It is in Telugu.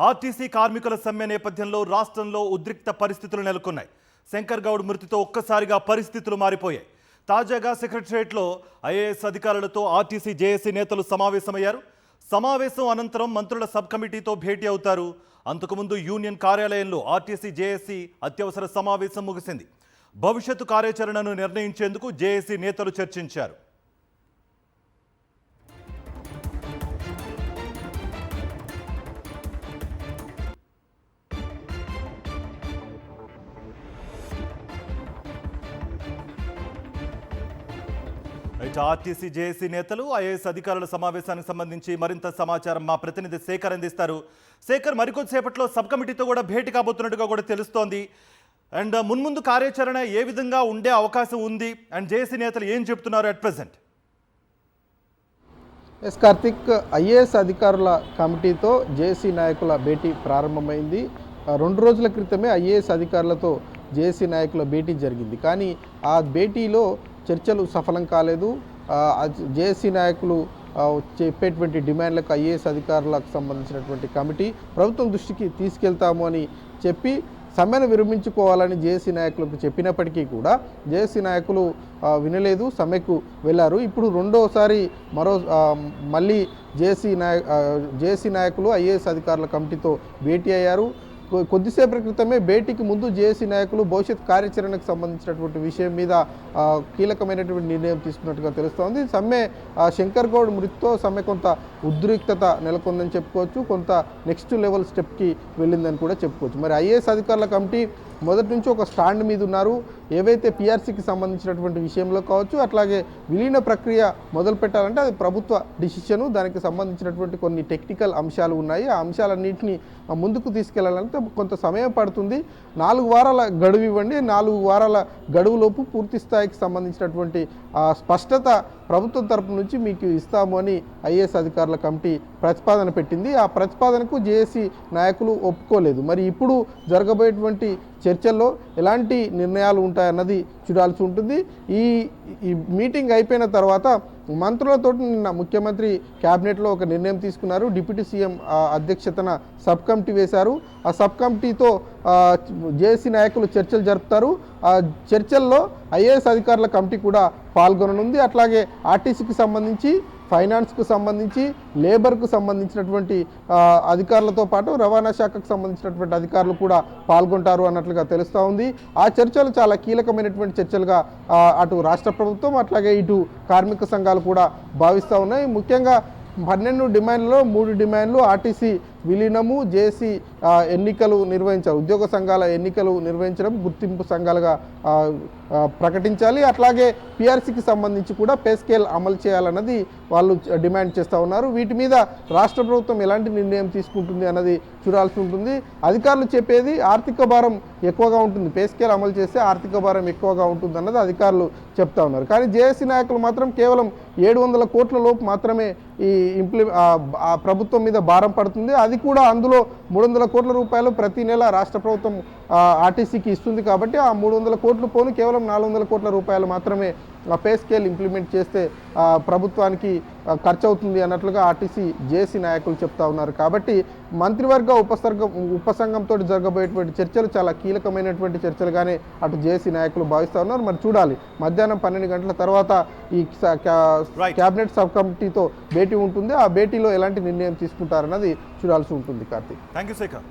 ఆర్టీసీ కార్మికుల సమ్మె నేపథ్యంలో రాష్ట్రంలో ఉద్రిక్త పరిస్థితులు నెలకొన్నాయి. శంకర్ గౌడ్ మృతితో ఒక్కసారిగా పరిస్థితులు మారిపోయాయి. తాజాగా సెక్రటరియట్లో ఐఏఎస్ అధికారులతో ఆర్టీసీ జేఏసీ నేతలు సమావేశమయ్యారు. సమావేశం అనంతరం మంత్రుల సబ్ కమిటీతో భేటీ అవుతారు. అంతకుముందు యూనియన్ కార్యాలయంలో ఆర్టీసీ జేఏసీ అత్యవసర సమావేశం ముగిసింది. భవిష్యత్తు కార్యాచరణను నిర్ణయించేందుకు జేఏసీ నేతలు చర్చించారు. ఆర్టీసీ జేఏసీ నేతలు ఐఏఎస్ అధికారుల సమావేశానికి సంబంధించి మరింత సమాచారం మా ప్రతినిధి శేఖర్ అందిస్తారు. శేఖర్, మరికొద్దిసేపట్లో సబ్ కమిటీతో కూడా భేటీ కాబోతున్నట్టుగా కూడా తెలుస్తోంది. అండ్ మున్ముందు కార్యాచరణ ఏ విధంగా ఉండే అవకాశం ఉంది అండ్ జేఏసీ నేతలు ఏం చెప్తున్నారు at present? Yes Karthik, IAS అధికారుల కమిటీతో జేఏసీ నాయకుల భేటీ ప్రారంభమైంది. 2 రోజుల క్రితమే ఐఏఎస్ అధికారులతో జేఏసీ నాయకుల భేటీ జరిగింది. కానీ ఆ భేటీలో చర్చలు సఫలం కాలేదు. జేఏసీ నాయకులు చెప్పేటువంటి డిమాండ్లకు ఐఏఎస్ అధికారులకు సంబంధించినటువంటి కమిటీ ప్రభుత్వం దృష్టికి తీసుకెళ్తాము అని చెప్పి సమ్మెను విరమించుకోవాలని జేఏసీ నాయకులకు చెప్పినప్పటికీ కూడా జేఏసీ నాయకులు వినలేదు, సమ్మెకు వెళ్ళారు. ఇప్పుడు రెండోసారి మళ్ళీ జేఏసీ నాయకులు ఐఏఎస్ అధికారుల కమిటీతో భేటీ అయ్యారు. కొద్దిసేపటి క్రితమే భేటీకి ముందు జేఏసీ నాయకులు భవిష్యత్ కార్యాచరణకు సంబంధించినటువంటి విషయం మీద కీలకమైనటువంటి నిర్ణయం తీసుకున్నట్టుగా తెలుస్తోంది. సమ్మె శంకర్ గౌడ్ మృతితో సమ్మె కొంత ఉద్రిక్తత నెలకొందని చెప్పుకోవచ్చు, కొంత నెక్స్ట్ లెవెల్ స్టెప్కి వెళ్ళిందని కూడా చెప్పుకోవచ్చు. మరి ఐఏఎస్ అధికారుల కమిటీ మొదటి నుంచి ఒక స్టాండ్ మీద ఉన్నారు. ఏవైతే పీఆర్సీకి సంబంధించినటువంటి విషయంలో కావచ్చు, అట్లాగే విలీన ప్రక్రియ మొదలు పెట్టాలంటే అది ప్రభుత్వ డిసిషను, దానికి సంబంధించినటువంటి కొన్ని టెక్నికల్ అంశాలు ఉన్నాయి. ఆ అంశాలన్నింటినీ ముందుకు తీసుకెళ్లాలంటే కొంత సమయం పడుతుంది. 4 వారాల గడువు ఇవ్వండి. 4 వారాల గడువులోపు పూర్తి స్థాయికి సంబంధించినటువంటి స్పష్టత ప్రభుత్వం తరపు నుంచి మీకు ఇస్తాము అని ఐఏఎస్ అధికారుల కమిటీ ప్రతిపాదన పెట్టింది. ఆ ప్రతిపాదనకు జేఏసీ నాయకులు ఒప్పుకోలేదు. మరి ఇప్పుడు జరగబోయేటువంటి చర్చల్లో ఎలాంటి నిర్ణయాలు ఉంటాయన్నది చూడాల్సి ఉంటుంది. ఈ మీటింగ్ అయిపోయిన తర్వాత మంత్రులతో నిన్న ముఖ్యమంత్రి క్యాబినెట్లో ఒక నిర్ణయం తీసుకున్నారు. డిప్యూటీ సీఎం అధ్యక్షతన సబ్ కమిటీ వేశారు. ఆ సబ్ కమిటీతో జేఏసీ నాయకులు చర్చలు జరుపుతారు. ఆ చర్చల్లో ఐఏఎస్ అధికారుల కమిటీ కూడా పాల్గొననుంది. అట్లాగే ఆర్టీసీకి సంబంధించి, ఫైనాన్స్కు సంబంధించి, లేబర్కు సంబంధించినటువంటి అధికారులతో పాటు రవాణా శాఖకు సంబంధించినటువంటి అధికారులు కూడా పాల్గొంటారు అన్నట్లుగా తెలుస్తూ ఉంది. ఆ చర్చలు చాలా కీలకమైనటువంటి చర్చలుగా అటు రాష్ట్ర ప్రభుత్వం అట్లాగే ఇటు కార్మిక సంఘాలు కూడా భావిస్తూ ఉన్నాయి. ముఖ్యంగా 12 డిమాండ్లలో 3 డిమాండ్లు ఆర్టీసీ విలీనము, జేఏసీ ఎన్నికలు నిర్వహించారు. ఉద్యోగ సంఘాల ఎన్నికలు నిర్వహించడం, గుర్తింపు సంఘాలుగా ప్రకటించాలి. అట్లాగే పీఆర్సీకి సంబంధించి కూడా పే స్కేల్ అమలు చేయాలన్నది వాళ్ళు డిమాండ్ చేస్తూ ఉన్నారు. వీటి మీద రాష్ట్ర ప్రభుత్వం ఎలాంటి నిర్ణయం తీసుకుంటుంది అన్నది చూడాల్సి ఉంటుంది. అధికారులు చెప్పేది ఆర్థిక భారం ఎక్కువగా ఉంటుంది, పే స్కేల్ అమలు చేస్తే ఆర్థిక భారం ఎక్కువగా ఉంటుంది అన్నది అధికారులు చెప్తా ఉన్నారు. కానీ జేఏసీ నాయకులు మాత్రం కేవలం 700 కోట్ల లోపు మాత్రమే ఈ ప్రభుత్వం మీద భారం పడుతుంది. అది కూడా అందులో 300 కోట్ల రూపాయలు ప్రతి నెల రాష్ట్ర ప్రభుత్వం ఆర్టీసీకి ఇస్తుంది. కాబట్టి ఆ 300 కోట్లు పోను కేవలం 400 కోట్ల రూపాయలు మాత్రంమే పే స్కేల్ ఇంప్లిమెంట్ చేస్తే ప్రభుత్వానికి ఖర్చు అవుతుంది అన్నట్లుగా ఆర్టీసీ జేఏసీ నాయకులు చెప్తా ఉన్నారు. కాబట్టి మంత్రివర్గ ఉపసంఘంతో జరగబోయేటువంటి చర్చలు చాలా కీలకమైనటువంటి చర్చలుగానే అటు జేఏసీ నాయకులు భావిస్తూ ఉన్నారు. మరి చూడాలి, మధ్యాహ్నం 12 గంటల తర్వాత ఈ క్యాబినెట్ సబ్ కమిటీతో భేటీ ఉంటుంది. ఆ భేటీలో ఎలాంటి నిర్ణయం తీసుకుంటారన్నది చూడాల్సి ఉంటుంది. Karthik, thank you Shekhar.